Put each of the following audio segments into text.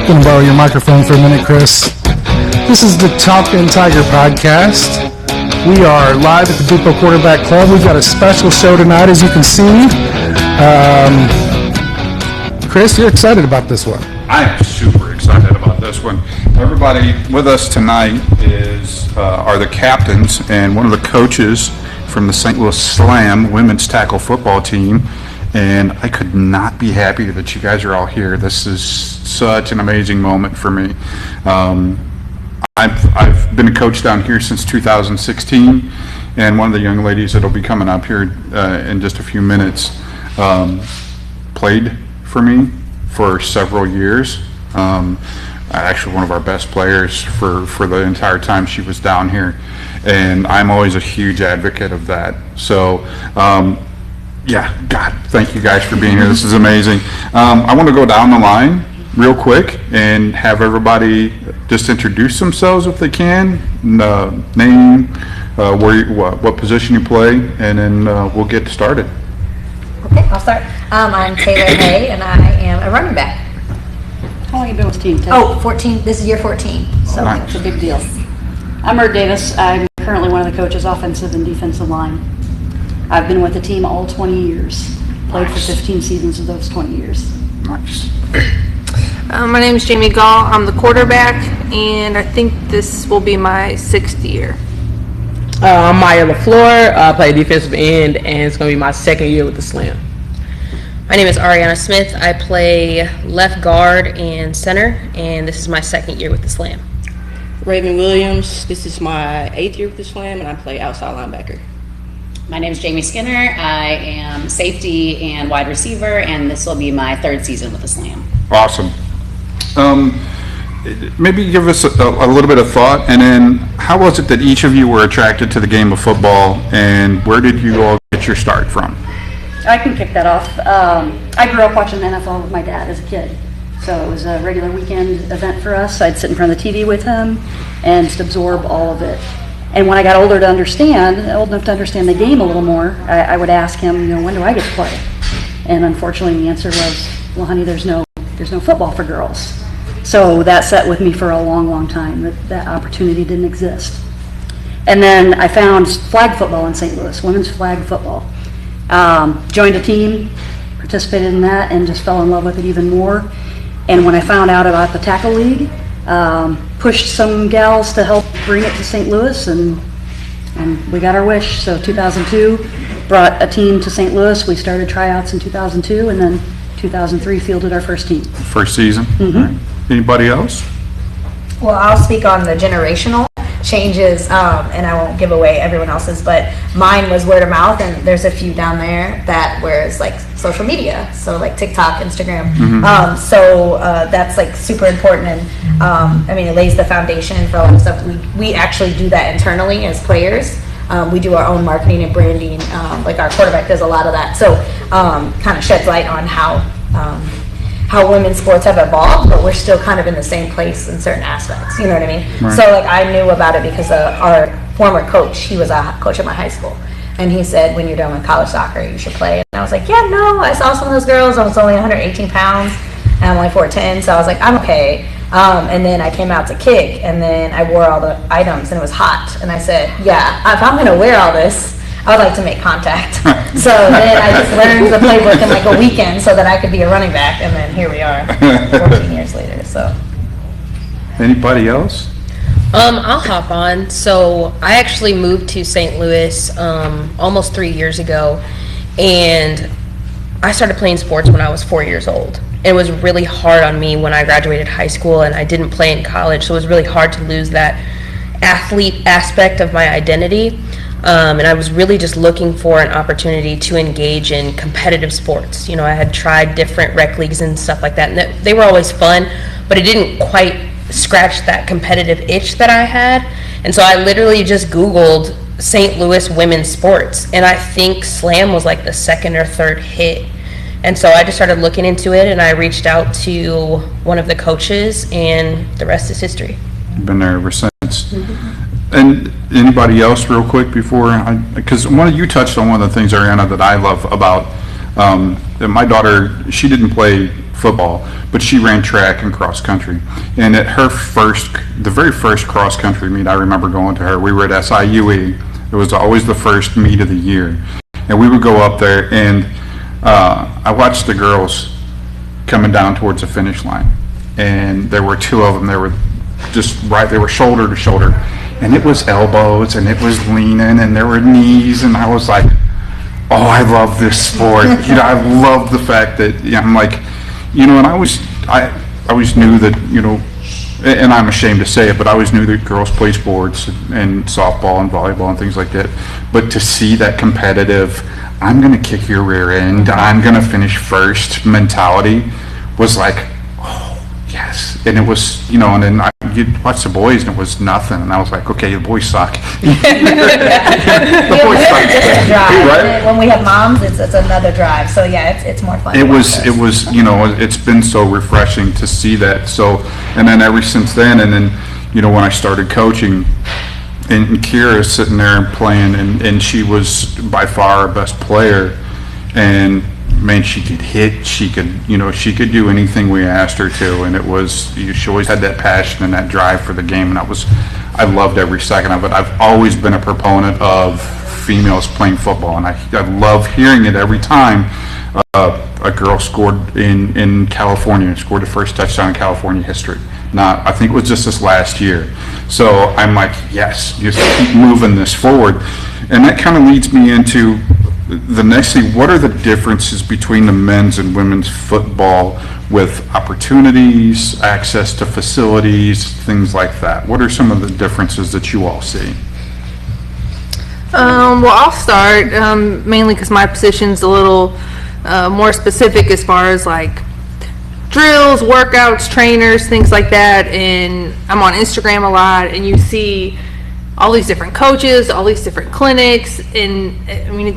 Going to borrow your microphone for a minute, Chris. This is the Talkin' Tiger podcast. We are live at the Depot Quarterback Club. We've got a special show tonight, as you can see. Chris, you're excited about this one. I am super excited about this one. Everybody with us tonight are the captains and one of the coaches from the St. Louis Slam women's tackle football team. And I could not be happier that you guys are all here. This is such an amazing moment for me. I've been a coach down here since 2016, and one of the young ladies that'll be coming up here in just a few minutes played for me for several years. Actually, one of our best players for the entire time she was down here, and I'm always a huge advocate of that. So. Yeah, God, thank you guys for being here. This is amazing. I want to go down the line real quick and have everybody just introduce themselves if they can, name, what position you play, and then we'll get started. Okay, I'll start. I'm Taylor Hay, and I am a running back. How long have you been with the team, Ted? 14. This is year 14. So Nice. It's a big deal. I'm Merv Davis. I'm currently one of the coaches, offensive and defensive line. I've been with the team all 20 years. Played for 15 seasons of those 20 years. Nice. My name is Jamie Gall. I'm the quarterback, and I think this will be my 6th year. I'm Maya LaFleur. I play defensive end, and it's going to be my 2nd year with the Slam. My name is Ariana Smith. I play left guard and center, and this is my 2nd year with the Slam. Raven Williams. This is my 8th year with the Slam, and I play outside linebacker. My name is Jamie Skinner. I am safety and wide receiver, and this will be my 3rd season with the Slam. Awesome. Maybe give us a little bit of thought, and then how was it that each of you were attracted to the game of football, and where did you all get your start from? I can kick that off. I grew up watching the NFL with my dad as a kid. So it was a regular weekend event for us. I'd sit in front of the TV with him and just absorb all of it. And when I got old enough to understand the game a little more, I would ask him, when do I get to play? And unfortunately, the answer was, well, honey, there's no football for girls. So that sat with me for a long, long time, that opportunity didn't exist. And then I found flag football in St. Louis, women's flag football. Joined a team, participated in that, and just fell in love with it even more. And when I found out about the Tackle League, pushed some gals to help bring it to St. Louis, and we got our wish. So 2002, brought a team to St. Louis. We started tryouts in 2002, and then 2003 fielded our first team. First season? Mm-hmm. All right. Anybody else? Well, I'll speak on the generational changes, and I won't give away everyone else's, but mine was word of mouth, and there's a few down there that where it's like social media, so like TikTok, Instagram. Mm-hmm. So that's like super important, and it lays the foundation for a lot of stuff. We actually do that internally as players. We do our own marketing and branding. Like our quarterback does a lot of that. So kind of sheds light on how women's sports have evolved, but we're still kind of in the same place in certain aspects. You know what I mean? Right. So like I knew about it because our former coach, he was a coach at my high school, and he said, when you're done with college soccer, you should play. And I was like, yeah, no. I saw some of those girls. I was only 118 pounds, and I'm only 4'10", so I was like, I'm okay. And then I came out to kick, and then I wore all the items, and it was hot. And I said, yeah, if I'm going to wear all this, I would like to make contact. So then I just learned the playbook in like a weekend so that I could be a running back, and then here we are 14 years later. So. Anybody else? I'll hop on. So I actually moved to St. Louis almost 3 years ago, and I started playing sports when I was 4 years old. It was really hard on me when I graduated high school, and I didn't play in college, so it was really hard to lose that athlete aspect of my identity. And I was really just looking for an opportunity to engage in competitive sports. I had tried different rec leagues and stuff like that, and they were always fun, but it didn't quite scratch that competitive itch that I had. And so I literally just Googled St. Louis women's sports, and I think Slam was like the 2nd or 3rd hit. And so I just started looking into it, and I reached out to one of the coaches, and the rest is history. You've been there ever since. Mm-hmm. And anybody else real quick before, because you touched on one of the things, Ariana, that I love about my daughter. She didn't play football, but she ran track and cross country. And at the very first cross country meet, I remember going to her. We were at SIUE. It was always the first meet of the year. And we would go up there, and I watched the girls coming down towards the finish line. And there were two of them. They were just right. They were shoulder to shoulder. And it was elbows, and it was leaning, and there were knees. And I was like, oh, I love this sport. I love the fact that, I'm like, and I always knew that, and I'm ashamed to say it, but I always knew that girls play sports and softball and volleyball and things like that. But to see that competitive, I'm going to kick your rear end, I'm going to finish first mentality was like, oh, yes. And it was, and then you'd watch the boys and it was nothing. And I was like, okay, the boys suck. The boys suck. Just a drive. Right? When we have moms, it's another drive. So yeah, it's more fun. It was, it's been so refreshing to see that. So, and then ever since then, and then, when I started coaching, and Kira's sitting there and playing, and she was by far our best player. And man, she could hit, she could do anything we asked her to. And it was, she always had that passion and that drive for the game. And I loved every second of it. I've always been a proponent of females playing football, and I love hearing it every time a girl scored in California, scored the first touchdown in California history. I think it was just this last year. So I'm like, yes, just keep moving this forward. And that kind of leads me into the next thing. What are the differences between the men's and women's football with opportunities, access to facilities, things like that? What are some of the differences that you all see? Well, I'll start, mainly because my position's a little more specific as far as like drills, workouts, trainers, things like that. And I'm on Instagram a lot, and you see all these different coaches, all these different clinics, and I mean,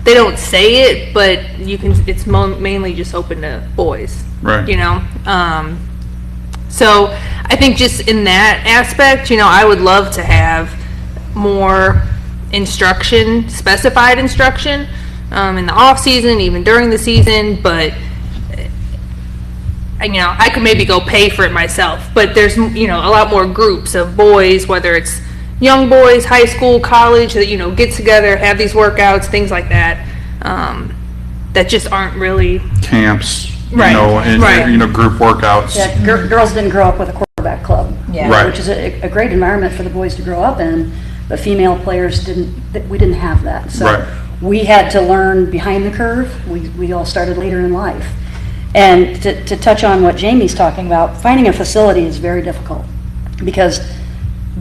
they don't say it, but it's mainly just open to boys. Right. So I think just in that aspect, I would love to have more instruction, specified instruction, in the off season, even during the season, but I could maybe go pay for it myself, but there's, a lot more groups of boys, whether it's young boys, high school, college, that, get together, have these workouts, things like that, that just aren't really camps, Right. and group workouts. Yeah, girls didn't grow up with a quarterback club, Yeah. Right. which is a great environment for the boys to grow up in, but female players we didn't have that. So Right. we had to learn behind the curve. We all started later in life. And to touch on what Jamie's talking about, finding a facility is very difficult because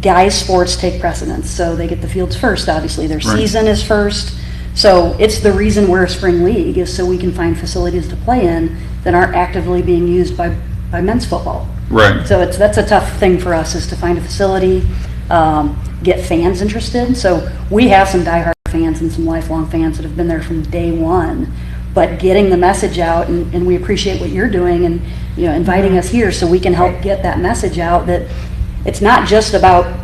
guys' sports take precedence. So they get the fields first, obviously. Their Right. season is first. So it's the reason we're a spring league, is so we can find facilities to play in that aren't actively being used by men's football. Right. So that's a tough thing for us, is to find a facility, get fans interested. So we have some diehard fans and some lifelong fans that have been there from day one. But getting the message out, and we appreciate what you're doing, and inviting us here so we can help get that message out, that it's not just about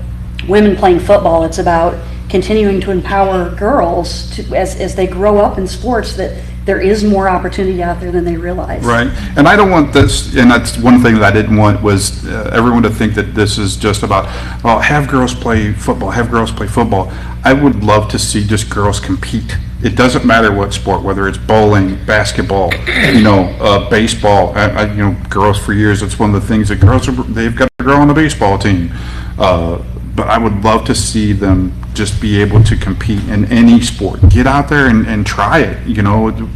women playing football, it's about continuing to empower girls as they grow up in sports, that there is more opportunity out there than they realize. Right. And I don't want this, and that's one thing that I didn't want was everyone to think that this is just about, have girls play football, have girls play football. I would love to see just girls compete. It doesn't matter what sport, whether it's bowling, basketball, baseball. Girls for years, it's one of the things that they've got a girl on the baseball team. But I would love to see them just be able to compete in any sport. Get out there and try it.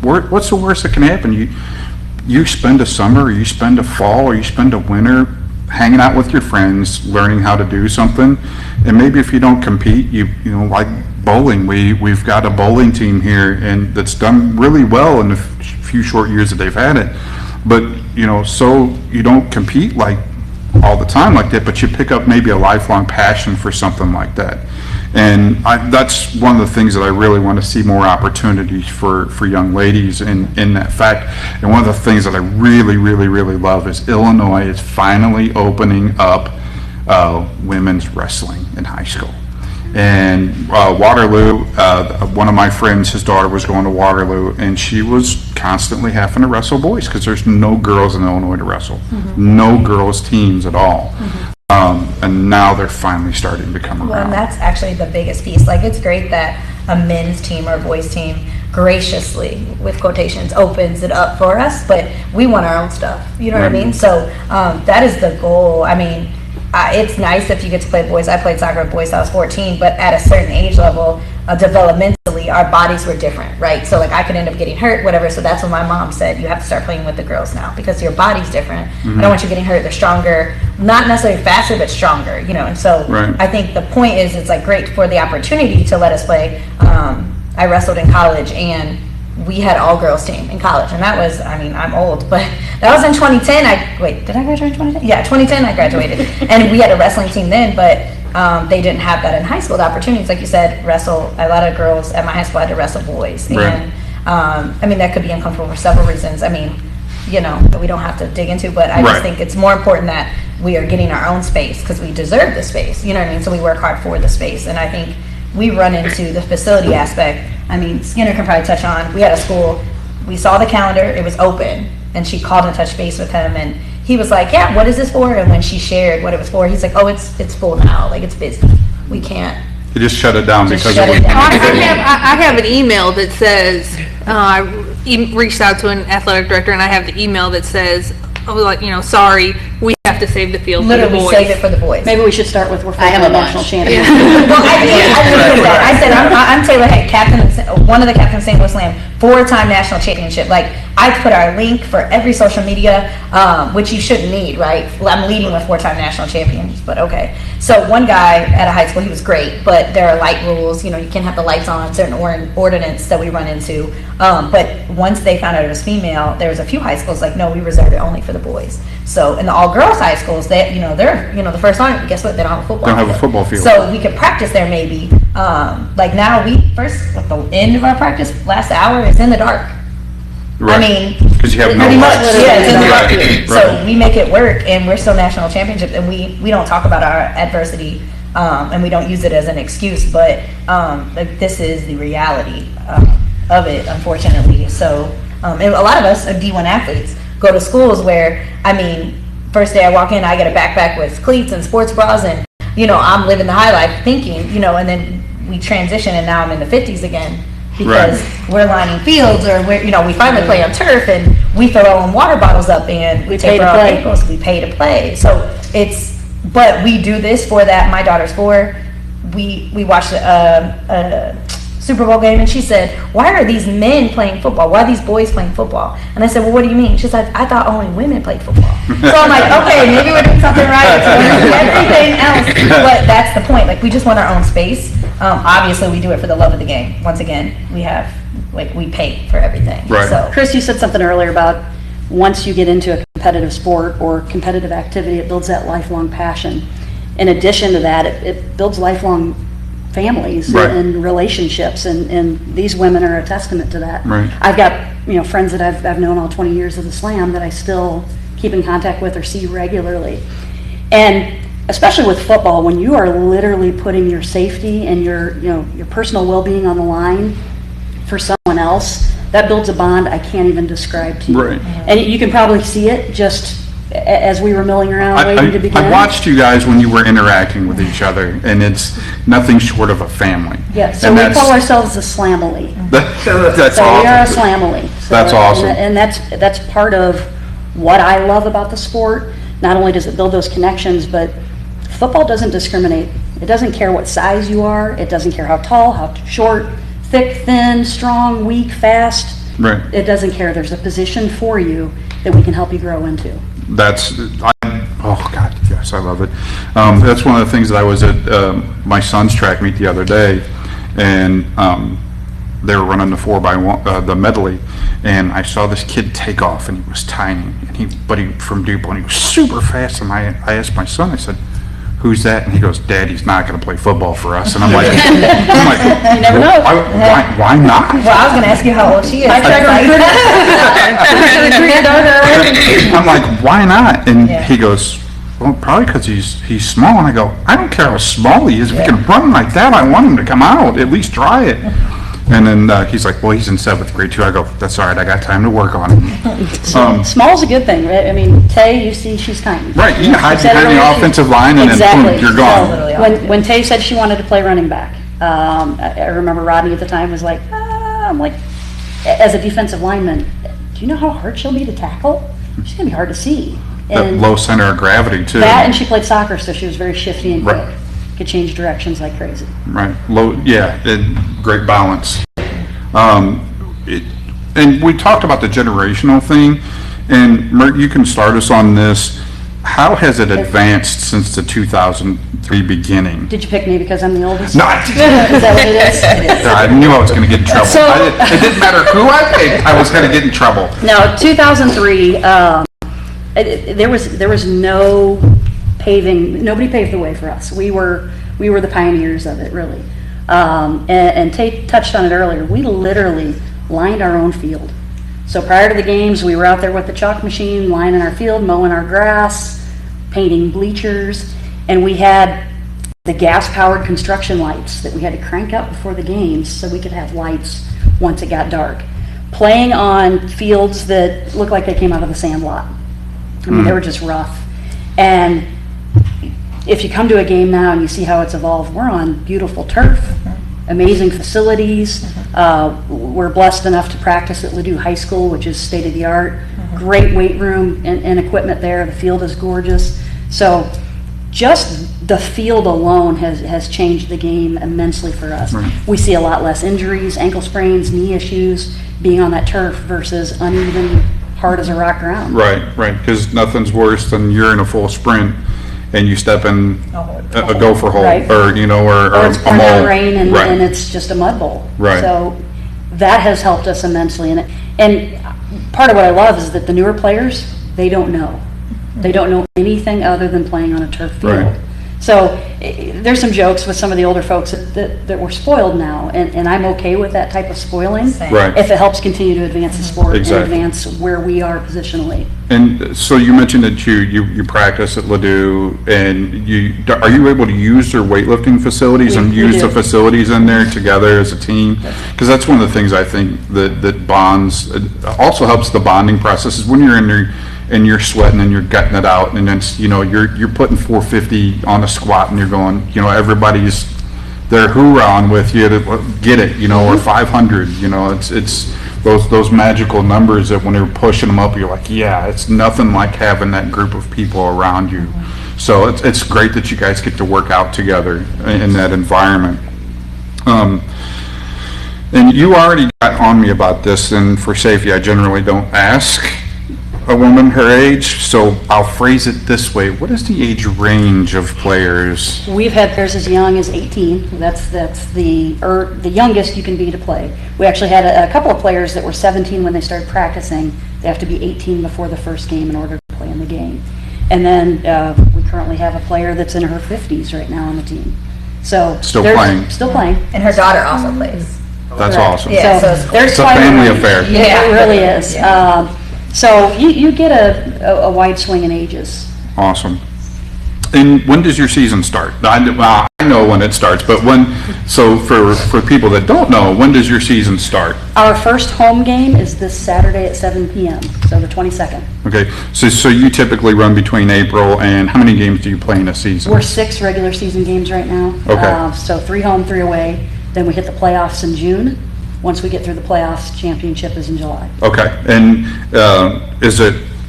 What's the worst that can happen? You spend a summer, or you spend a fall, or you spend a winter hanging out with your friends, learning how to do something. And maybe if you don't compete, like bowling, we've got a bowling team here, and that's done really well in the few short years that they've had it. But so you don't compete like all the time like that, but you pick up maybe a lifelong passion for something like that. And that's one of the things that I really want to see more opportunities for young ladies in that fact. And one of the things that I really, really, really love is Illinois is finally opening up women's wrestling in high school. And Waterloo, one of my friends, his daughter was going to Waterloo, and she was constantly having to wrestle boys because there's no girls in Illinois to wrestle, no girls teams at all. And now they're finally starting to come Well, and around. that's actually the biggest piece. Like, it's great that a men's team or a boys team graciously, with quotations, opens it up for us, but we want our own stuff. You know what I mean? So that is the goal. I mean, it's nice if you get to play boys. I played soccer with boys till I was 14, but at a certain age level, developmentally, our bodies were different, right? So like I could end up getting hurt, whatever. So that's when my mom said, you have to start playing with the girls now because your body's different. I don't want you getting hurt. They're stronger, not necessarily faster, but stronger, you know? And so I think the point is, it's like great for the opportunity to let us play. I wrestled in college, and we had all girls team in college, and that was, I mean, I'm old, but that was in 2010. Wait, did I graduate in 2010? Yeah, 2010 I graduated, and we had a wrestling team then, but they didn't have that in high school. The opportunities, like you said, wrestle. A lot of girls at my high school had to wrestle boys, and I mean, that could be uncomfortable for several reasons. I mean, you know, that we don't have to dig into, but I just think it's more important that we are getting our own space because we deserve the space. You know what I mean? So we work hard for the space, and I think we run into the facility aspect. I mean, Skinner can probably touch on, we had a school, we saw the calendar, it was open, and she called and touched base with him, and he was like, yeah, what is this for? And when she shared what it was for, he's like, oh, it's full now, like, it's busy, we can't. They just shut it down because shut of it down. I have an email that says, I reached out to an athletic director, and I have the email that says, oh, like, you know, sorry, we have to save the field for the Literally boys. save it for the boys. Maybe we should start with, we're I have a national bunch. champions. Well, I did that. I said, I'm Taylor Heck, captain, one of the captains of St. Louis Slam, 4-time national championship. Like, I put our link for every social media, which you shouldn't need, right? I'm leading with 4-time national champions, but okay. So one guy at a high school, he was great, but there are light rules. You know, you can't have the lights on, certain ordinance that we run into. But once they found out it was female, there was a few high schools like, no, we reserve it only for the boys. So in the all-girls high schools, they, you know, they're, you know, the first time, guess what? They don't have a football Don't have a football field. So we could practice there maybe. Like now we first, at the end of our practice, last hour is in the dark. I mean, because you have no pretty much, lights. yeah, it's in the dark. Right. So we make it work, and we're still national championships, and we don't talk about our adversity, and we don't use it as an excuse, but like, this is the reality of it, unfortunately. So and a lot of us are D1 athletes go to schools where, I mean, first day I walk in, I get a backpack with cleats and sports bras, and you know, I'm living the high life thinking, you know, and then we transition, and now I'm in the 50s again. Because we're lining fields, or we're, you know, we finally play on turf, and we fill our own water bottles up, and we pay taper to our play. ankles. We pay to play. So it's, but we do this for that. My daughter's 4. We watched a Super Bowl game, and she said, "Why are these men playing football? Why are these boys playing football?" And I said, "Well, what do you mean?" She said, "I thought only women played football." So I'm like, "Okay, maybe we're doing something right. So we're doing everything else." But that's the point. Like, we just want our own space. Obviously, we do it for the love of the game. Once again, we have, like, we pay for everything. Right. So Chris, you said something earlier about once you get into a competitive sport or competitive activity, it builds that lifelong passion. In addition to that, it builds lifelong families Right. and relationships, and these women are a testament to that. Right. I've got, you know, friends that I've known all 20 years of the Slam that I still keep in contact with or see regularly. And especially with football, when you are literally putting your safety and your, you know, your personal well-being on the line for someone else, that builds a bond I can't even describe to you. Right. And you can probably see it just as we were milling around waiting to begin. I watched you guys when you were interacting with each other, and it's nothing short of a family. Yeah, so And we that's- call ourselves the Slamily. That's So we are a awesome. Slamily. So- That's awesome. And that's part of what I love about the sport. Not only does it build those connections, but football doesn't discriminate. It doesn't care what size you are. It doesn't care how tall, how short, thick, thin, strong, weak, fast. Right. It doesn't care. There's a position for you that we can help you grow into. Oh God, yes, I love it. That's one of the things that I was at my son's track meet the other day, and they were running the 4x1, the medley, and I saw this kid take off, and he was tiny, and he from Dupont, he was super fast, and I asked my son, I said, "Who's that?" And he goes, "Daddy's not going to play football for us." And I'm like, You never know. Why not? well, I was going to ask you how old she is. I tried to recruit her. I'm like, why not? And Yeah. he goes, well, probably because he's small. And I go, I don't care how small he is. If he can run like that, I want him to come out, at least try it. And then he's like, well, he's in 7th grade too. I go, that's all right. I got time to work on him. Small's a good thing, right? I mean, Tay, you see, she's tiny. Right, you hide She said behind earlier the she- offensive line and Exactly. then boom, you're gone. So, when Tay said she wanted to play running back, I remember Rodney at the time was like, I'm like, as a defensive lineman, do you know how hard she'll be to tackle? She's gonna be hard to see. That And low center of gravity too. that, and she played soccer, so she was very shifty and quick. Right. Could change directions like crazy. Right, great balance. And we talked about the generational thing, and Mert, you can start us on this. How has it advanced since the 2003 beginning? Did you pick me because I'm the oldest? No, Is that what it is? I knew I was going to get in trouble. So- It didn't matter who I picked, I was going to get in trouble. No, 2003, there was no paving, nobody paved the way for us. We were the pioneers of it, really. And Tate touched on it earlier. We literally lined our own field. So prior to the games, we were out there with the chalk machine, lining our field, mowing our grass, painting bleachers, and we had the gas-powered construction lights that we had to crank up before the games so we could have lights once it got dark. Playing on fields that looked like they came out of the sand lot. I mean, they were just rough. And if you come to a game now and you see how it's evolved, we're on beautiful turf, amazing facilities. We're blessed enough to practice at Ladue High School, which is state-of-the-art. Great weight room and equipment there. The field is gorgeous. So just the field alone has changed the game immensely for us. Right. We see a lot less injuries, ankle sprains, knee issues, being on that turf versus uneven, hard as a rock ground. Right, because nothing's worse than you're in a full sprint and you step in a gopher hole, Right. or, Or it's a pouring down mole. rain and Right. it's just a mud bowl. Right. So that has helped us immensely. And part of what I love is that the newer players, they don't know. They don't know anything other than playing on a turf field. Right. So there's some jokes with some of the older folks that were spoiled now, and I'm okay with that type of spoiling. Same. Right. If it helps continue to advance the sport and Exactly. advance where we are positionally. And so you mentioned that you practice at Ladue, and are you able to use their weightlifting facilities and We use the do. facilities in there together as a team? Because that's one of the things I think that bonds, also helps the bonding process, is when you're in there and you're sweating and you're gutting it out, and then, you're putting 450 on a squat and you're going, everybody's, they're hoorahing with you to get it, or 500, it's those magical numbers that when they're pushing them up, you're like, yeah, it's nothing like having that group of people around you. So it's great that you guys get to work out together in that environment. And you already got on me about this, and for safety, I generally don't ask a woman her age, so I'll phrase it this way. What is the age range of players? We've had players as young as 18. That's the youngest you can be to play. We actually had a couple of players that were 17 when they started practicing. They have to be 18 before the first game in order to play in the game. And then we currently have a player that's in her 50s right now on the team. So Still there's- playing. Still playing. And her daughter also plays. That's awesome. Yeah, so So it's there's It's a quite family range. affair. Yeah, it really is. So you get a wide swing in ages. Awesome. And when does your season start? I know when it starts, but so for people that don't know, when does your season start? Our first home game is this Saturday at 7 p.m., so the 22nd. Okay, so you typically run between April, and how many games do you play in a season? We're 6 regular season games right now. Okay. So 3 home, 3 away. Then we hit the playoffs in June. Once we get through the playoffs, championship is in July. Okay, and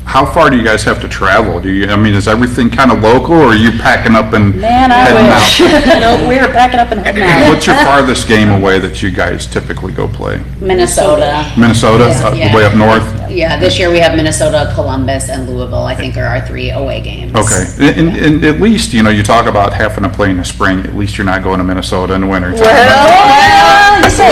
how far do you guys have to travel? Is everything kind of local, or are you packing up and Man, I heading wish. out? No, we're packing up and heading out. What's your farthest game away that you guys typically go play? Minnesota. Minnesota, Yeah. way up north? Yeah, this year we have Minnesota, Columbus, and Louisville, I think are our 3 away games. Okay, and at least, you talk about having to play in the spring, at least you're not going to Minnesota in the winter. Well, you said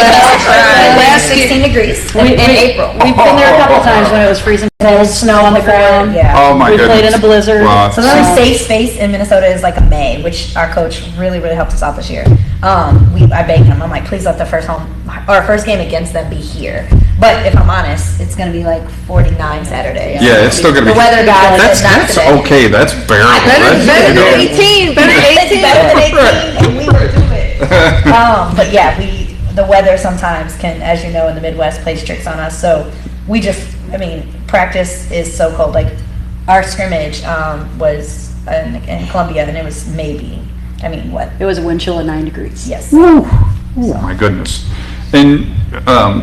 last 16 degrees in April. We've been there a couple times when it was freezing cold, snow on the ground. Yeah. Oh, my We goodness. played in a blizzard. Wow. So the only safe space in Minnesota is like a May, which our coach really helped us out this year. I begged him. I'm like, please let the first game against them be here. But if I'm honest, it's gonna be like 49 Saturday. Yeah, it's still gonna be. The weather guy That's, said not that's today. okay, that's bearable. That's, Better you know. than 18, better than It's 18. better than 18, and we will do it. But yeah, the weather sometimes can, as you know, in the Midwest, plays tricks on us. So we just, practice is so cold. Like our scrimmage was in Columbia, and it was maybe, what? It was a wind chill of 9 degrees. Yes. Oh my goodness. And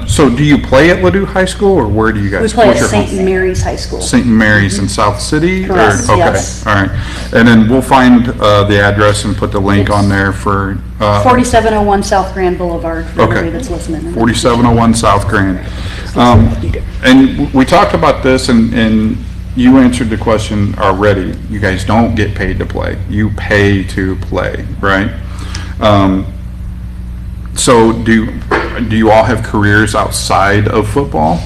so do you play at Ladue High School, or where do you guys? We play what's at your St. home? Mary's High School. St. Mary's in South City? Correct, Okay, yes. all right. And then we'll find the address and put the link on there for 4701 South Grand Boulevard for Okay. everybody that's listening. 4701 South Grand. And we talked about this, and you answered the question already. You guys don't get paid to play. You pay to play, right? So do you all have careers outside of football?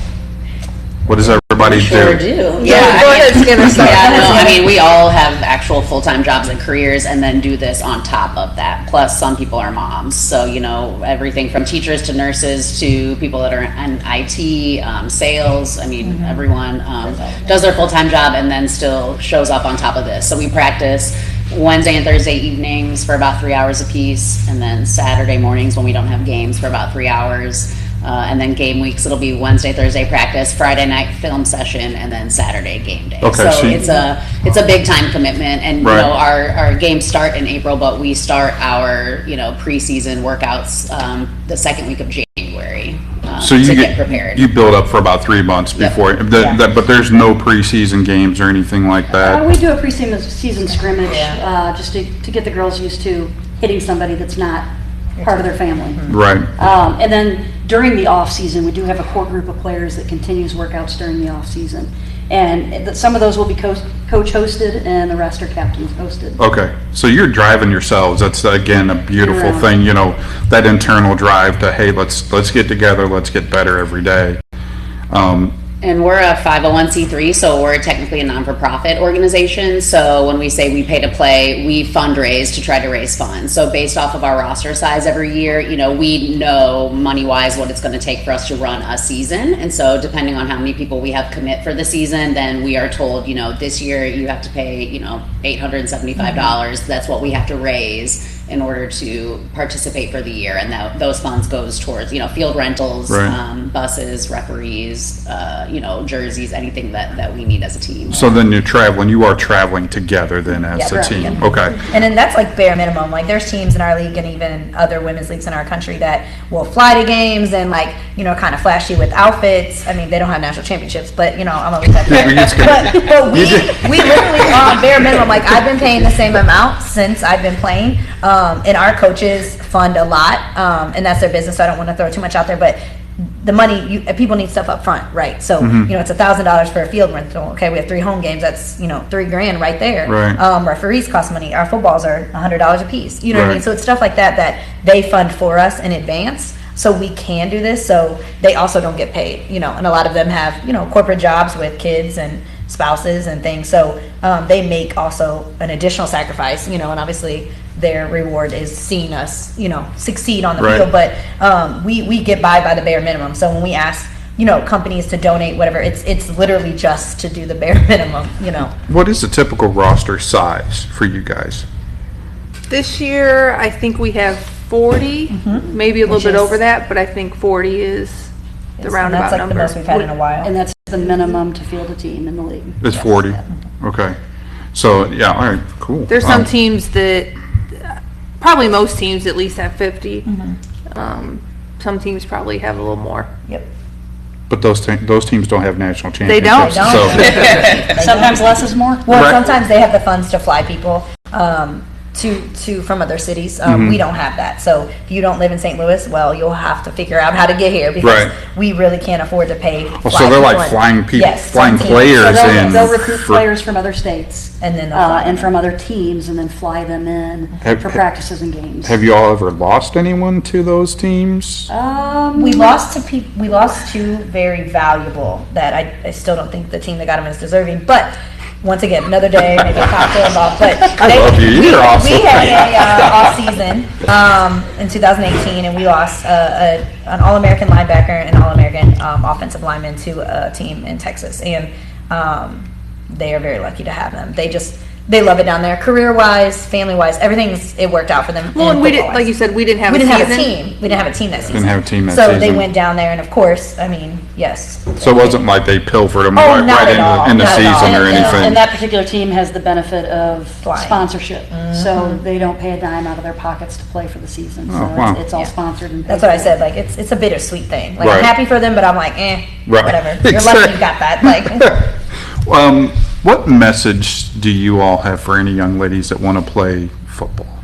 What does everybody Sure do? do. Yeah, Go ahead, Skinner. Yeah, no, we all have actual full-time jobs and careers and then do this on top of that. Plus, some people are moms. So, everything from teachers to nurses to people that are in IT, sales. Everyone does their full-time job and then still shows up on top of this. So we practice Wednesday and Thursday evenings for about 3 hours apiece, and then Saturday mornings when we don't have games for about 3 hours. And then game weeks, it'll be Wednesday, Thursday practice, Friday night film session, and then Saturday game day. Okay, So so it's a big time commitment, and Right. our games start in April, but we start our preseason workouts the second week of January So to you get prepared. you build up for about 3 months before, but there's no preseason games or anything like that? We do a season scrimmage, just to get the girls used to hitting somebody that's not part of their family. Right. And then during the off season, we do have a core group of players that continues workouts during the off season. And some of those will be coach hosted and the rest are captain hosted. Okay, so you're driving yourselves. That's again a beautiful Year-round. thing, that internal drive to, hey, let's get together, let's get better every day. And we're a 501c3, so we're technically a non-for-profit organization. So when we say we pay to play, we fundraise to try to raise funds. So based off of our roster size every year, we know money-wise what it's going to take for us to run a season. And so depending on how many people we have commit for the season, then we are told, this year you have to pay, $875. That's what we have to raise in order to participate for the year. And those funds goes towards, field rentals, Right. buses, referees, jerseys, anything that we need as a team. So then you are traveling together then as a correct, team, yeah. okay. And then that's like bare minimum. Like there's teams in our league and even other women's leagues in our country that will fly to games and kind of flash you with outfits. They don't have national championships, but I'm gonna leave that We're just there. gonna- But we literally on bare minimum. Like I've been paying the same amount since I've been playing. And our coaches fund a lot, and that's their business. So I don't want to throw too much out there, but the money, people need stuff up front, right? So, it's $1,000 for a field rental. Okay, we have 3 home games. That's, $3,000 right there. Right. Referees cost money. Our footballs are $100 a piece. You know what I mean? Right. So it's stuff like that they fund for us in advance. So we can do this. So they also don't get paid, and a lot of them have, corporate jobs with kids and spouses and things. So they make also an additional sacrifice, and obviously their reward is seeing us, succeed on the Right. field. But we get by the bare minimum. So when we ask, companies to donate, whatever, it's literally just to do the bare minimum, What is the typical roster size for you guys? This year, I think we have 40, maybe a little Which bit is- over that, but I think 40 is the And roundabout that's like number. the most we've had in a while. And that's the minimum to field a team in the league. It's 40, okay. So, yeah, all right, cool. There's some teams that, probably most teams at least have 50. Some teams probably have a little more. Yep. But those teams don't have national They don't. championships. So, Sometimes less is more. Well, Right. sometimes they have the funds to fly people to from other cities. We don't have that. So if you don't live in St. Louis, well, you'll have to figure out how to get here because Right. we really can't afford to pay. Well, so they're like flying people, flying players So in. they'll recruit for- players from other states. And then they'll fly and from other teams and then fly them in Have- for practices and games. Have you all ever lost anyone to those teams? We lost to we lost 2 very valuable that I still don't think the team that got them is deserving. But once again, another day, maybe a cocktail involved, but love you. You're awesome. We had a off season in 2018, and we lost an All-American linebacker and All-American offensive lineman to a team in Texas, and they are very lucky to have them. They love it down there, career-wise, family-wise, it worked out for them. Well, and we didn't, like you said, we didn't have a season. We didn't have a team that season. Didn't have a team that so season. they went down there, and of course, I mean, yes. So it wasn't like they pilfered them Oh, not right at all. in the Not at all. season or And anything. that particular team has the benefit of Flying. sponsorship. So they don't pay a dime out of their pockets to play for the season. So Oh, wow. it's all Yeah. sponsored and paid That's what I for. said. Like it's a bittersweet thing. Like Right. I'm happy for them, but I'm like, Right. whatever. You're lucky you got that. Like, What message do you all have for any young ladies that want to play football?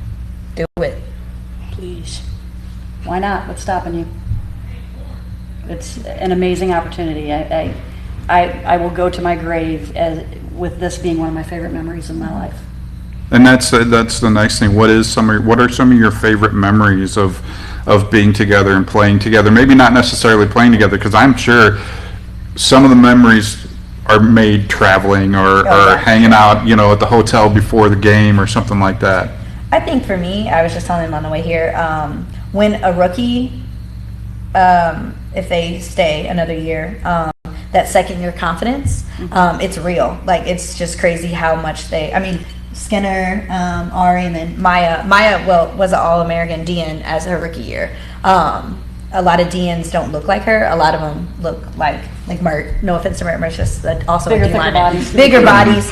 do it. Please. Why not? What's stopping you? It's an amazing opportunity. I will go to my grave with this being one of my favorite memories of my life. And that's the nice thing. What are some of your favorite memories of being together and playing together? Maybe not necessarily playing together, because I'm sure some of the memories are made traveling or hanging out, at the hotel before the game or something like that. I think for me, I was just telling them on the way here, when a rookie, if they stay another year, that second year confidence, it's real. Like, it's just crazy how much Skinner, Ari, and then Maya, was an All-American DN as her rookie year. A lot of DNs don't look like her. A lot of them look like Mert. No offense to Mert. Mert's just also Bigger, a D thicker lineman. bodies. Bigger bodies.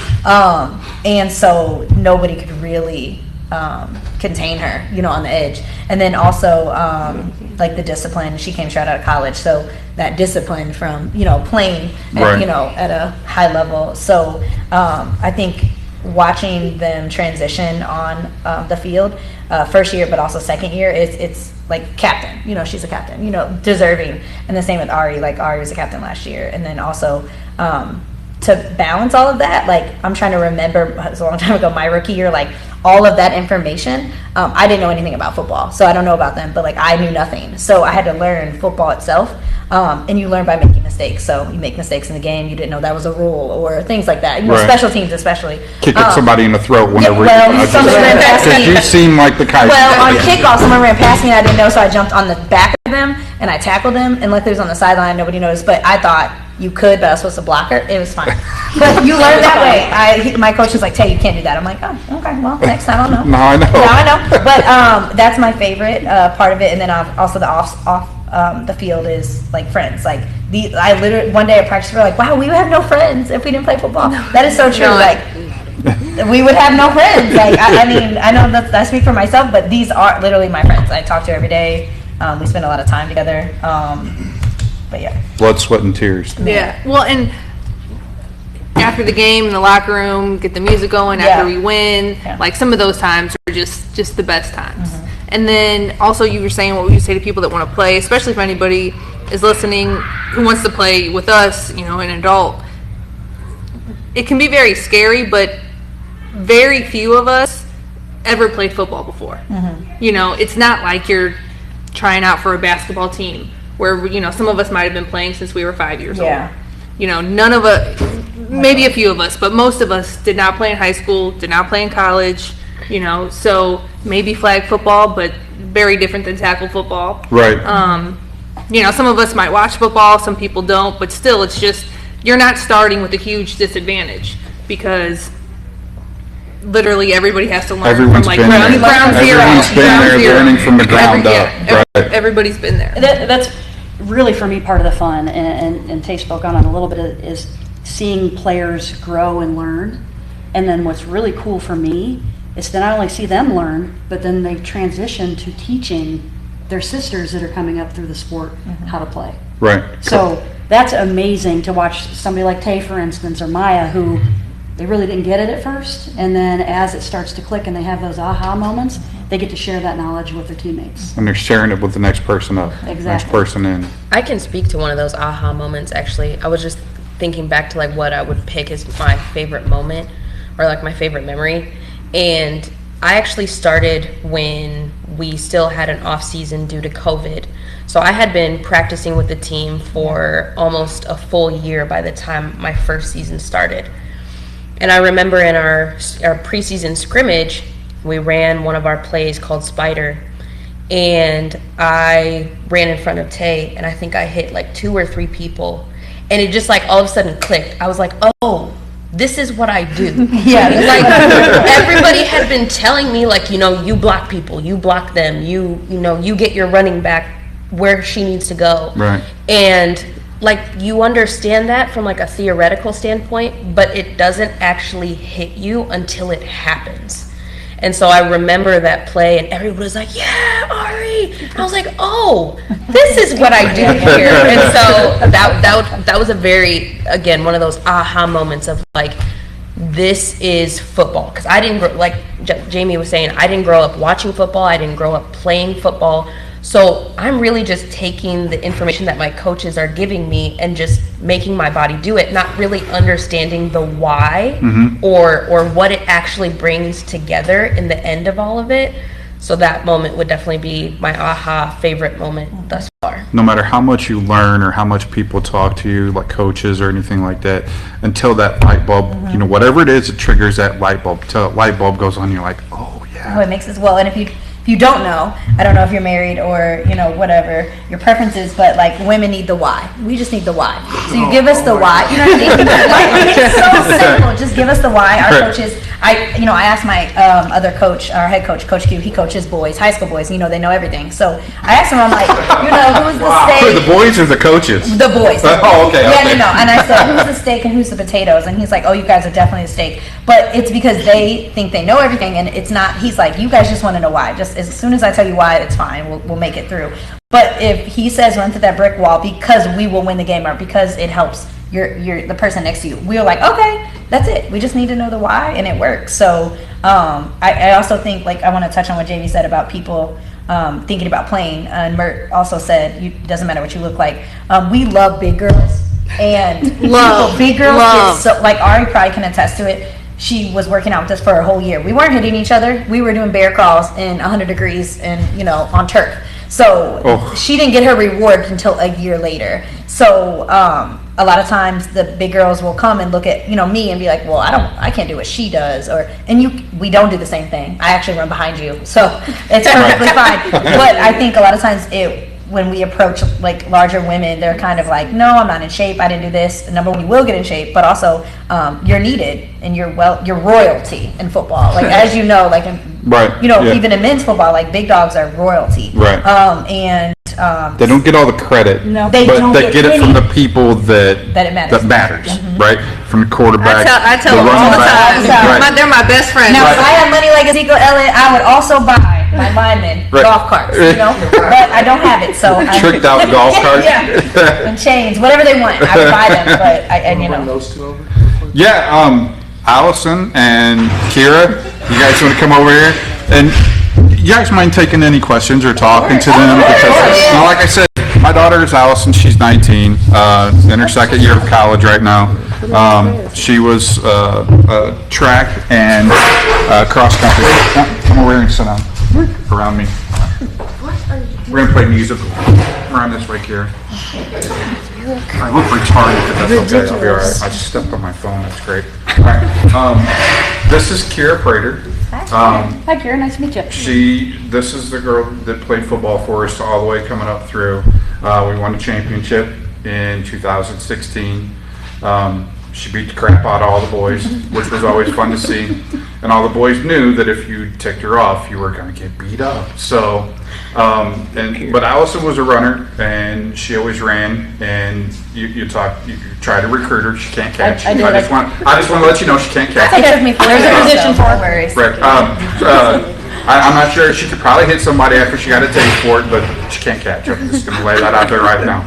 And so nobody could really contain her, on the edge. And then also, the discipline. She came straight out of college, so that discipline from playing, Right. at a high level. So I think watching them transition on the field, first year, but also second year, it's like captain. She's a captain. Deserving. And the same with Ari. Like, Ari was a captain last year, and then also to balance all of that, I'm trying to remember, it was a long time ago, my rookie year, all of that information. I didn't know anything about football, so I don't know about them, but I knew nothing. So I had to learn football itself, and you learn by making mistakes. So you make mistakes in the game, you didn't know that was a rule, or things like that. Right. Special teams especially. Kicking somebody in the throat whenever someone ran past me. you seem like the kind. Well, on kickoff, someone ran past me and I didn't know, so I jumped on the back of them and I tackled them, and luckily it was on the sideline, nobody noticed, but I thought you could, but I was supposed to block her. It was fine. But you learn that way. My coach was like, Tay, you can't do that. I'm like, oh, okay, well, next time I'll know. Now I know. Now I know. But that's my favorite part of it, and then also the off the field is friends. I literally, one day at practice, we were like, wow, we would have no friends if we didn't play football. That is so true. We would have no friends. I know that I speak for myself, but these are literally my friends. I talk to every day. We spend a lot of time together. But yeah. Blood, sweat, and tears. Yeah. Well, and after the game in the locker room, get the music going after we win. Yeah. Some of those times are just the best times. And then also you were saying what would you say to people that want to play, especially if anybody is listening who wants to play with us, an adult. It can be very scary, but very few of us ever played football before. It's not like you're trying out for a basketball team where, some of us might have been playing since we were 5 years old. None of us, maybe a few of us, but most of us did not play in high school, did not play in college, so maybe flag football, but very different than tackle football. Right. Some of us might watch football, some people don't, but still, it's just, you're not starting with a huge disadvantage because literally everybody has to learn Everyone's from been ground there. zero. Everyone's been ground there, zero. learning from the ground up. Right. Everybody's been there. That's really, for me, part of the fun, and Tay spoke on it a little bit, is seeing players grow and learn. And then what's really cool for me is to not only see them learn, but then they transition to teaching their sisters that are coming up through the sport how to play. Right. So that's amazing to watch somebody like Tay, for instance, or Maya, who they really didn't get it at first, and then as it starts to click and they have those aha moments, they get to share that knowledge with their teammates. And they're sharing it with the next person up. Exactly. Next person in. I can speak to one of those aha moments, actually. I was just thinking back to what I would pick as my favorite moment or my favorite memory. And I actually started when we still had an off season due to COVID. So I had been practicing with the team for almost a full year by the time my first season started. And I remember in our preseason scrimmage, we ran one of our plays called Spider, and I ran in front of Tay, and I think I hit like 2 or 3 people, and it just like all of a sudden clicked. I was like, oh, this is what I do. Yeah. Like everybody had been telling me, like, you know, you block people, you block them, you know, you get your running back where she needs to go. Right. And like you understand that from like a theoretical standpoint, but it doesn't actually hit you until it happens. And so I remember that play, and everyone was like, yeah, Ari. And I was like, oh, this is what I do here. And so that was a very, again, one of those aha moments of like, this is football. Because I didn't grow, like Jamie was saying, I didn't grow up watching football. I didn't grow up playing football. So I'm really just taking the information that my coaches are giving me and just making my body do it, not really understanding the why or what it actually brings together in the end of all of it. So that moment would definitely be my aha favorite moment thus far. No matter how much you learn or how much people talk to you, like coaches or anything like that, until that light bulb, you know, whatever it is, it triggers that light bulb. Until that light bulb goes on, you're like, oh yeah. What makes us well, and if you don't know, I don't know if you're married or, you know, whatever your preference is, but like women need the why. We just need the why. So you give us the why. You know what I mean? Like, it's so simple. Just give us the why. Our coaches, I asked my other coach, our head coach, Coach Q, he coaches boys, high school boys, you know, they know everything. So I asked him, I'm like, you know, who's the steak? Who, the boys or the coaches? The boys. Oh, okay. Yeah, okay. no. And I said, who's the steak and who's the potatoes? And he's like, oh, you guys are definitely the steak. But it's because they think they know everything, and it's not. He's like, you guys just want to know why. Just as soon as I tell you why, it's fine. We'll make it through. But if he says run through that brick wall because we will win the game or because it helps you're the person next to you, we're like, okay, that's it. We just need to know the why, and it works. So I also think, like, I want to touch on what Jamie said about people thinking about playing. And Mert also said, it doesn't matter what you look like. We love big girls. And big girls get so, like Ari probably can attest to it. She was working out with us for a whole year. We weren't hitting each other. We were doing bear crawls in 100 degrees and, you know, on turf. So she didn't get her reward until a year later. So a lot of times the big girls will come and look at, you know, me and be like, well, I can't do what she does, we don't do the same thing. I actually run behind you, so it's perfectly fine. But I think a lot of times when we approach like larger women, they're kind of like, no, I'm not in shape, I didn't do this. Number one, you will get in shape, but also you're needed and you're royalty in football. Like, as you know, like even in men's football, like big dogs are royalty. Right. They don't get all the credit. No, but they get it from the people that it matters. That matters, right? From the quarterback. I tell them all the time. Right. They're my best friends. Now, if I had money like Ezekiel Elliott, I would also buy my linemen golf carts, you know? But I don't have it, so tricked out golf carts. Yeah, and chains, whatever they want, I would buy them. But you know. Those two over. Yeah, Allison and Kira, you guys want to come over here? And you guys mind taking any questions or talking to them? Because, you know, like I said, my daughter is Allison. She's 19, in her second year of college right now. She was track and cross country. Come over here and sit down around me. We're going to play musical. Around this way, Kira. I look retarded, but that's okay. I'll be all right. I just stepped on my phone. That's great. All right. This is Kira Prater. Hi, Kira. Nice to meet you. This is the girl that played football for us all the way coming up through. We won a championship in 2016. She beat the crap out of all the boys, which was always fun to see. And all the boys knew that if you ticked her off, you were going to get beat up. So, but Allison was a runner, and she always ran. And you try to recruit her. She can't catch. I just want to let you know she can't catch. There's a position for her. Right. I'm not sure. She could probably hit somebody after she got a taste for it, but she can't catch. I'm just going to lay that out there right now.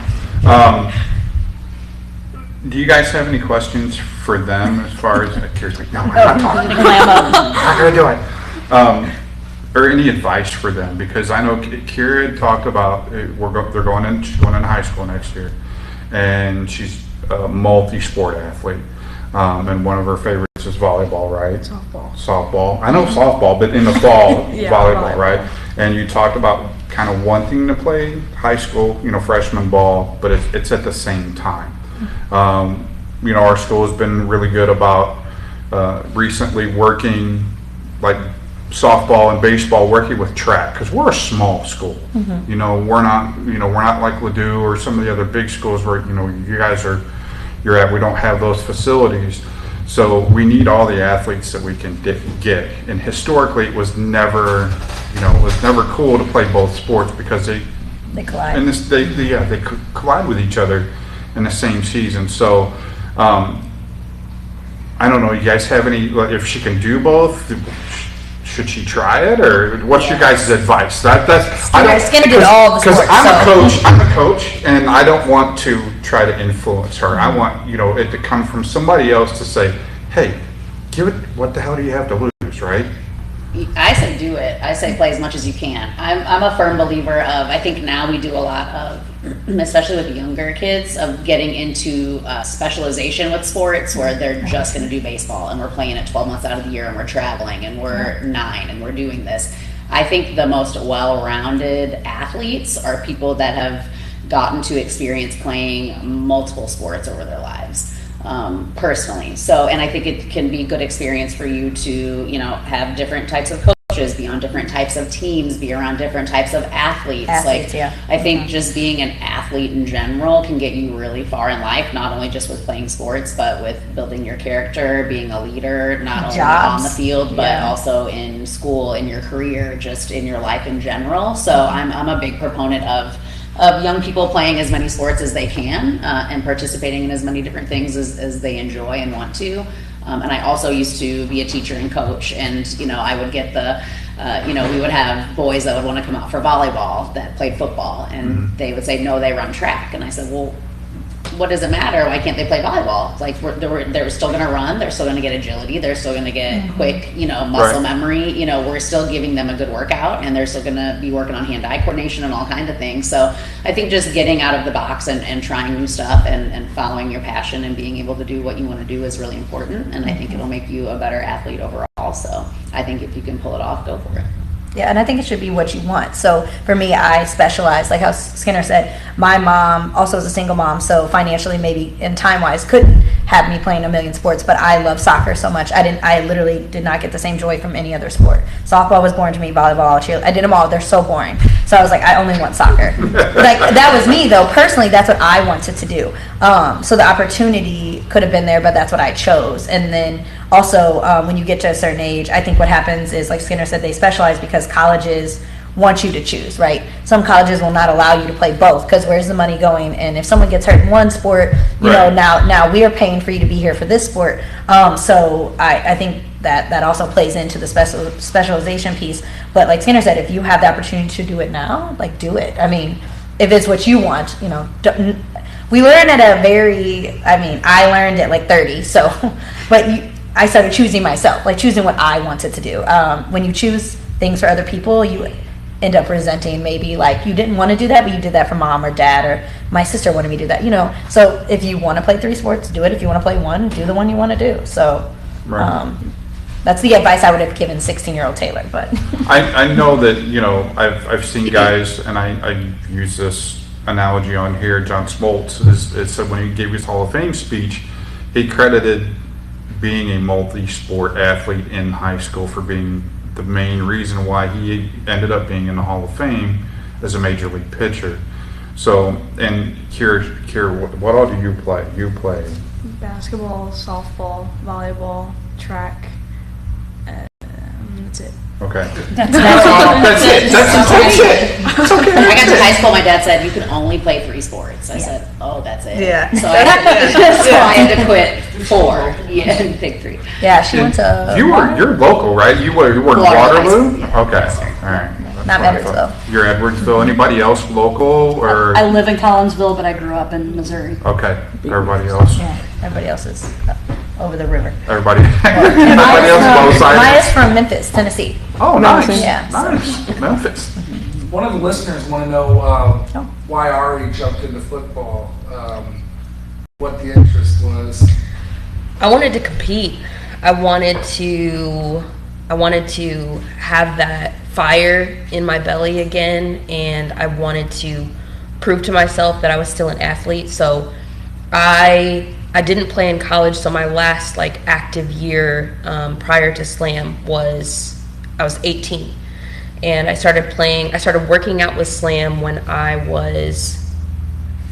Do you guys have any questions for them as far as Kira's like, no, I'm not talking. I'm not going to do it. Or any advice for them? Because I know Kira had talked about they're going into high school next year, and she's a multi-sport athlete. And one of her favorites is volleyball, right? Softball. I know softball, but in the fall, volleyball, right? And you talked about kind of wanting to play high school, freshman ball, but it's at the same time. Our school has been really good about recently working like softball and baseball, working with track, because we're a small school. You know, we're not like Ladue or some of the other big schools where, you know, you're at. We don't have those facilities. So we need all the athletes that we can get. And historically, it was never cool to play both sports because they collide. and they collide with each other in the same season. So I don't know. You guys have any? If she can do both, should she try it, or what's your guys' advice? Skinner did all the sports. Because I'm a coach, and I don't want to try to influence her. I want it to come from somebody else to say, hey, give it. What the hell do you have to lose, right? I say do it. I say play as much as you can. I'm a firm believer of, I think now we do a lot of, especially with younger kids, of getting into specialization with sports where they're just going to do baseball and we're playing it 12 months out of the year and we're traveling and we're 9 and we're doing this. I think the most well-rounded athletes are people that have gotten to experience playing multiple sports over their lives. Personally. So, and I think it can be a good experience for you to, have different types of coaches, be on different types of teams, be around different types of athletes. Yeah. I think just being an athlete in general can get you really far in life, not only just with playing sports, but with building your character, being a leader, not only on the field, but also in school, in your career, just in your life in general. So I'm a big proponent of young people playing as many sports as they can and participating in as many different things as they enjoy and want to. And I also used to be a teacher and coach, and I would get we would have boys that would want to come out for volleyball that played football, and they would say, no, they run track. And I said, well, what does it matter? Why can't they play volleyball? It's like they're still going to run. They're still going to get agility. They're still going to get quick, muscle memory. We're still giving them a good workout, and they're still going to be working on hand-eye coordination and all kinds of things. So I think just getting out of the box and trying new stuff and following your passion and being able to do what you want to do is really important. And I think it'll make you a better athlete overall. So I think if you can pull it off, go for it. Yeah, and I think it should be what you want. So for me, I specialize, like how Skinner said, my mom also is a single mom, so financially maybe and time-wise couldn't have me playing a million sports, but I love soccer so much. I literally did not get the same joy from any other sport. Softball was boring to me, volleyball, cheer, I did them all. They're so boring. So I was like, I only want soccer. Like that was me though. Personally, that's what I wanted to do. So the opportunity could have been there, but that's what I chose. And then also, when you get to a certain age, I think what happens is, like Skinner said, they specialize because colleges want you to choose, right? Some colleges will not allow you to play both because where's the money going? And if someone gets hurt in one sport, now we are paying for you to be here for this sport. So I think that also plays into the specialization piece. But like Skinner said, if you have the opportunity to do it now, like do it. I mean, if it's what you want, we learn at I learned at like 30, so, but I started choosing myself, like choosing what I wanted to do. When you choose things for other people, you end up resenting maybe like you didn't want to do that, but you did that for mom or dad, or my sister wanted me to do that, So if you want to play 3 sports, do it. If you want to play one, do the one you want to do. So that's the advice I would have given 16-year-old Taylor. But I know that, I've seen guys, and I use this analogy on here. John Smoltz said when he gave his Hall of Fame speech, he credited being a multi-sport athlete in high school for being the main reason why he ended up being in the Hall of Fame as a major league pitcher. So, and Kira, what all do you play? You play basketball, softball, volleyball, track. That's it. Okay. That's it. I got to high school, my dad said, you can only play 3 sports. I said, oh, that's it. Yeah. So I had to quit 4 and pick 3. yeah, she went to You're local, right? You were in Waterloo? Yeah. Okay. All right. Not Edwardsville. You're Edwardsville. Anybody else local or? I live in Collinsville, but I grew up in Missouri. Okay. Everybody else? Yeah, everybody else is over the river. Everybody else both sides? Maya's from Memphis, Tennessee. Oh, nice. Yeah. Nice. Memphis. One of the listeners want to know why Ari jumped into football, what the interest was. I wanted to compete. I wanted to have that fire in my belly again, and I wanted to prove to myself that I was still an athlete. So I I didn't play in college, so my last like active year prior to Slam was I was 18, and I started working out with Slam when I was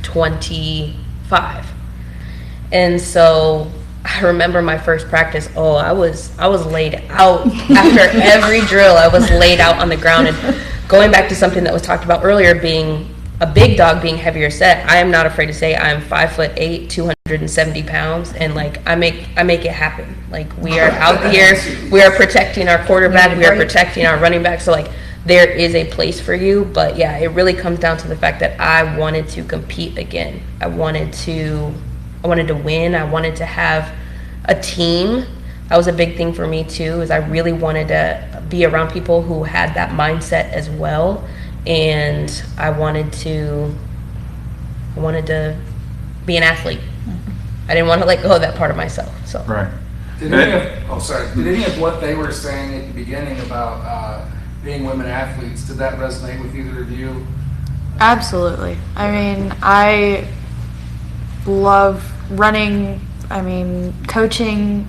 25, and so I remember my first practice. Oh, I was laid out after every drill. I was laid out on the ground, and going back to something that was talked about earlier, being a big dog, being heavier set, I am not afraid to say I'm 5'8", 270 pounds, and like I make it happen. Like we are out here, we are protecting our quarterback, we are protecting our running back. So like there is a place for you, but yeah, it really comes down to the fact that I wanted to compete again. I wanted to win. I wanted to have a team. That was a big thing for me too, is I really wanted to be around people who had that mindset as well. And I wanted to be an athlete. I didn't want to let go of that part of myself. So Right. Did any of what they were saying at the beginning about being women athletes, did that resonate with either of you? Absolutely. I mean, I love running, coaching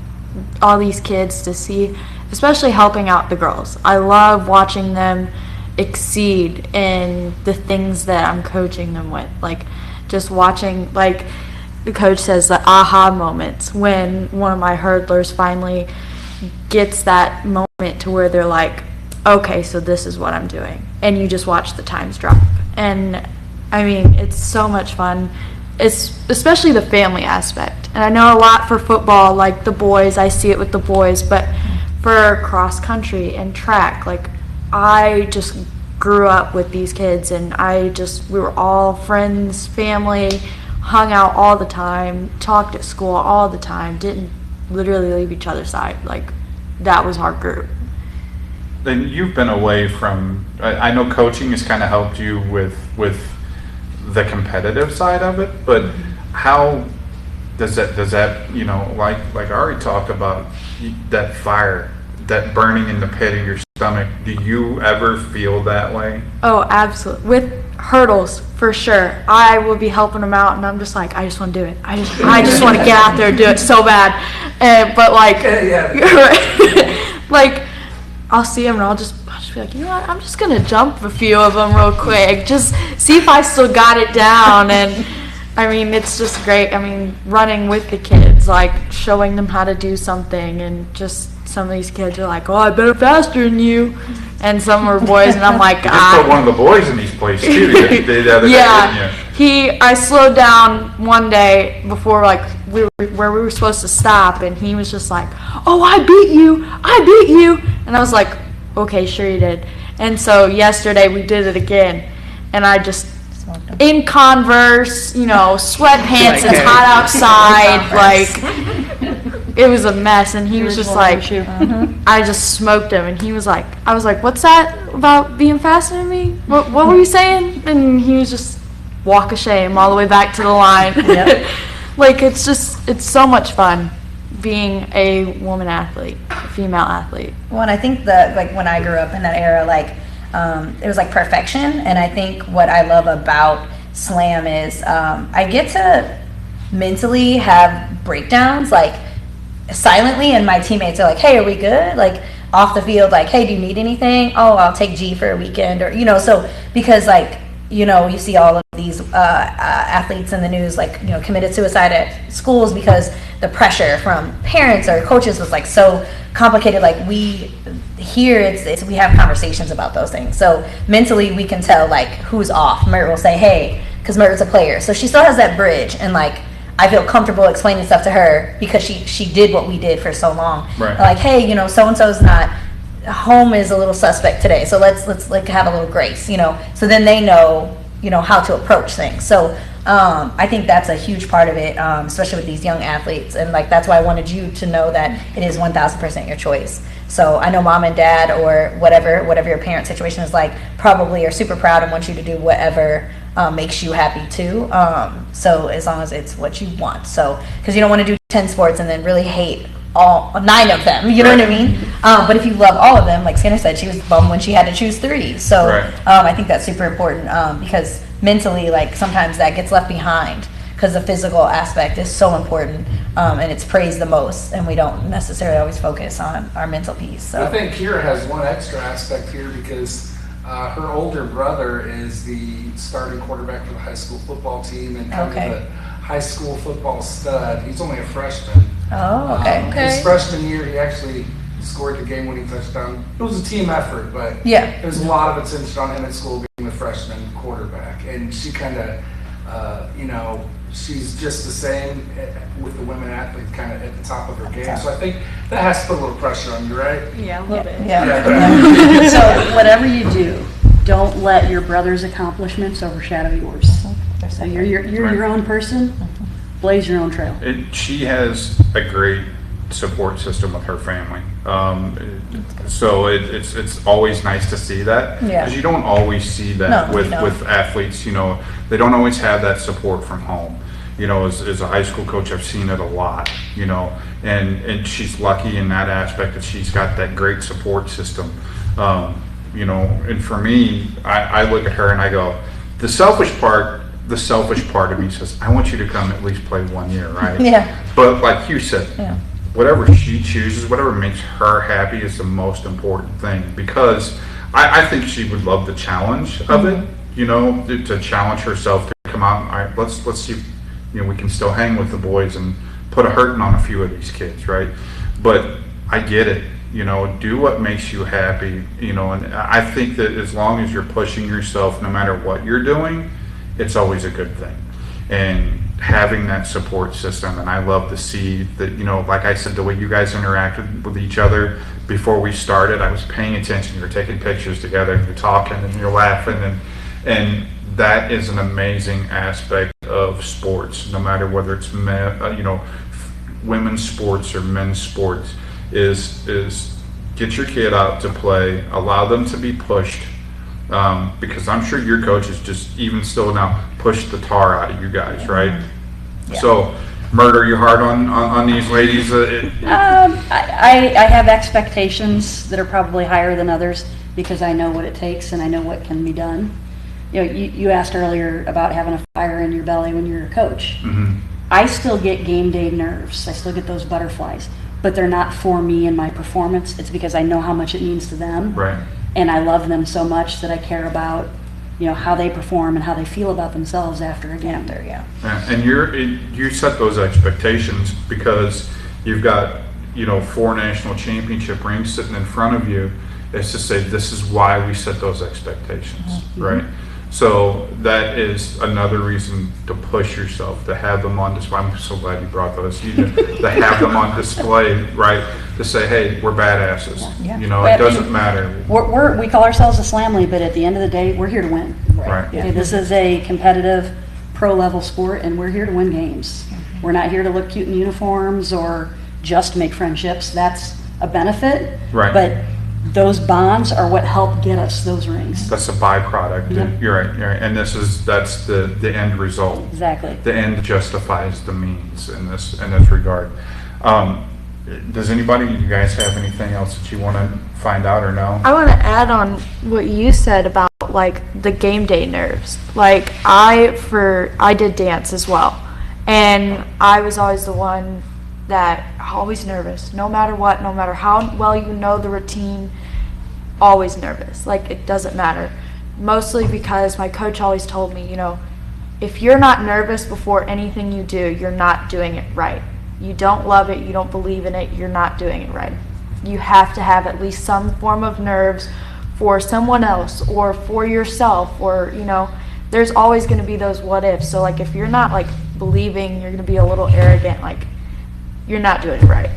all these kids to see, especially helping out the girls. I love watching them exceed in the things that I'm coaching them with. Like, just watching, like the coach says, the aha moments when one of my hurdlers finally gets that moment to where they're like, okay, so this is what I'm doing. And you just watch the times drop. And it's so much fun. It's especially the family aspect. And I know a lot for football, like the boys, I see it with the boys, but for cross country and track, like I just grew up with these kids, and we were all friends, family, hung out all the time, talked at school all the time, didn't literally leave each other's side. Like that was our group. Then you've been away from, I know coaching has kind of helped you with the competitive side of it, but how does that like Ari talked about, that fire, that burning in the pit of your stomach, do you ever feel that way? Oh, absolutely. With hurdles, for sure. I will be helping them out, and I'm just like, I just want to do it. I just want to get out there and do it so bad. But like, like, I'll see them and I'll just be like, you know what? I'm just gonna jump a few of them real quick, just see if I still got it down. And it's just great. Running with the kids, like showing them how to do something, and just some of these kids are like, oh, I better faster than you, and some are boys, and I'm like, just put one of the boys in these places too. I slowed down one day before where we were supposed to stop, and he was just like, oh, I beat you, and I was like, okay, sure you did. And so yesterday we did it again, and I just in Converse, sweatpants, it's hot outside, like it was a mess, and he was just like, I just smoked him, and he was like, I was like, what's that about being faster than me? What were you saying? And he was just walk of shame all the way back to the line. Like it's so much fun being a woman athlete, a female athlete. Well, and I think that when I grew up in that era, it was like perfection. And I think what I love about Slam is I get to mentally have breakdowns, silently, and my teammates are like, hey, are we good? Off the field, hey, do you need anything? Oh, I'll take G for a weekend, or so because you see all of these athletes in the news committed suicide at schools because the pressure from parents or coaches was so complicated. We have conversations about those things, so mentally we can tell who's off. Mert will say, hey, because Mert's a player, so she still has that bridge, and I feel comfortable explaining stuff to her because she did what we did for so long. Right. Hey, so and so's not home, is a little suspect today, so let's have a little grace, so then they know how to approach things. So I think that's a huge part of it, especially with these young athletes, and that's why I wanted you to know that it is 1,000% your choice. So I know mom and dad, or whatever your parent situation is probably are super proud and want you to do whatever makes you happy too. So as long as it's what you want, so because you don't want to do 10 sports and then really hate all 9 of them, you know what I mean? But if you love all of them, like Skinner said, she was bummed when she had to choose 3. So I think that's super important, because mentally, sometimes that gets left behind. because the physical aspect is so important, and it's praised the most, and we don't necessarily always focus on our mental piece. I So think Kira has one extra aspect here because her older brother is the starting quarterback for the high school football team and kind Okay. of the high school football stud. He's only a freshman. oh, okay, His freshman year, he actually scored the game-winning touchdown. It was a team effort, but Yeah. there was a lot of attention on him at school being the freshman quarterback. And she kind of, she's just the same with the women athlete kind of at the top of her game. So I think that has to put a little pressure on you, right? Yeah, a little bit. yeah. So whatever you do, don't let your brother's accomplishments overshadow yours. So you're your own person, blaze your own trail. She has a great support system with her family. So it's always nice to see that. Yeah. Because you don't always see that No, you with don't. athletes, they don't always have that support from home. As a high school coach, I've seen it a lot, and she's lucky in that aspect that she's got that great support system. And for me, I look at her and I go, the selfish part of me says, I want you to come at least play 1 year, right? Yeah. But like you said, Yeah. whatever she chooses, whatever makes her happy is the most important thing, because I think she would love the challenge of it, to challenge herself to come out and, all right, let's see if, we can still hang with the boys and put a hurting on a few of these kids, right? But I get it, do what makes you happy, and I think that as long as you're pushing yourself, no matter what you're doing, it's always a good thing. And having that support system, and I love to see that, like I said, the way you guys interacted with each other before we started, I was paying attention. You're taking pictures together, you're talking, and you're laughing, and that is an amazing aspect of sports, no matter whether it's women's sports or men's sports, is get your kid out to play, allow them to be pushed, because I'm sure your coaches just even still now push the tar out of you guys, right? Yeah. So, murder your heart on these ladies. I have expectations that are probably higher than others because I know what it takes and I know what can be done. You asked earlier about having a fire in your belly when you're a coach. Mhm. I still get game day nerves. I still get those butterflies, but they're not for me and my performance. It's because I know how much it means to them. Right. And I love them so much that I care about, how they perform and how they feel about themselves after a game. Yeah. And you set those expectations because you've got 4 national championship rings sitting in front of you. It's to say this is why we set those expectations, right? So that is another reason to push yourself, to have them on display. I'm so glad you brought those. To have them on display, right? To say, hey, we're badasses. Yeah. It doesn't matter. We call ourselves a Slam League, but at the end of the day, we're here to win. Right. Okay, this is a competitive pro-level sport, and we're here to win games. We're not here to look cute in uniforms or just make friendships. That's a benefit. Right. But those bonds are what help get us those rings. That's a byproduct. Yep. You're right. And that's the end result. Exactly. The end justifies the means in this regard. Does anybody, you guys have anything else that you want to find out or know? I want to add on what you said about like the game day nerves. Like I did dance as well, and I was always the one that always nervous, no matter what, no matter how well you know the routine, always nervous. Like it doesn't matter. Mostly because my coach always told me, if you're not nervous before anything you do, you're not doing it right. You don't love it, you don't believe in it, you're not doing it right. You have to have at least some form of nerves for someone else or for yourself, or there's always going to be those what ifs. So like if you're not like believing, you're going to be a little arrogant, like you're not doing it right.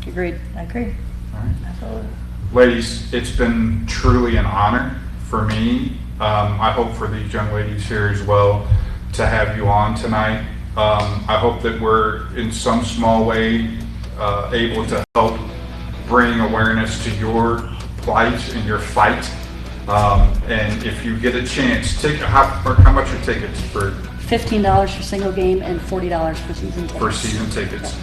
Agreed. I agree. All right. Absolutely. Ladies, it's been truly an honor for me. I hope for these young ladies here as well to have you on tonight. I hope that we're in some small way able to help bring awareness to your plight and your fight. And if you get a chance, how much are tickets for $15 for single game and $40 for season tickets. for season tickets?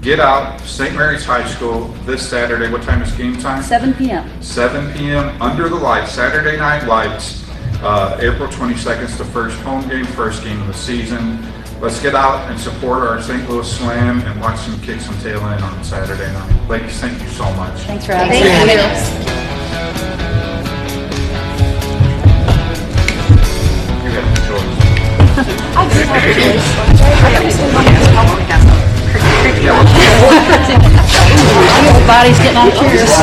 Get out, St. Mary's High School this Saturday. What time is game time? 7 p.m. 7 p.m. under the lights, Saturday night lights, April 22nd is the first home game, first game of the season. Let's get out and support our St. Louis Slam and watch them kick some tail end on Saturday night. Ladies, thank you so much. Thanks for having me. Thank you. You have the choice. Body's getting on chairs.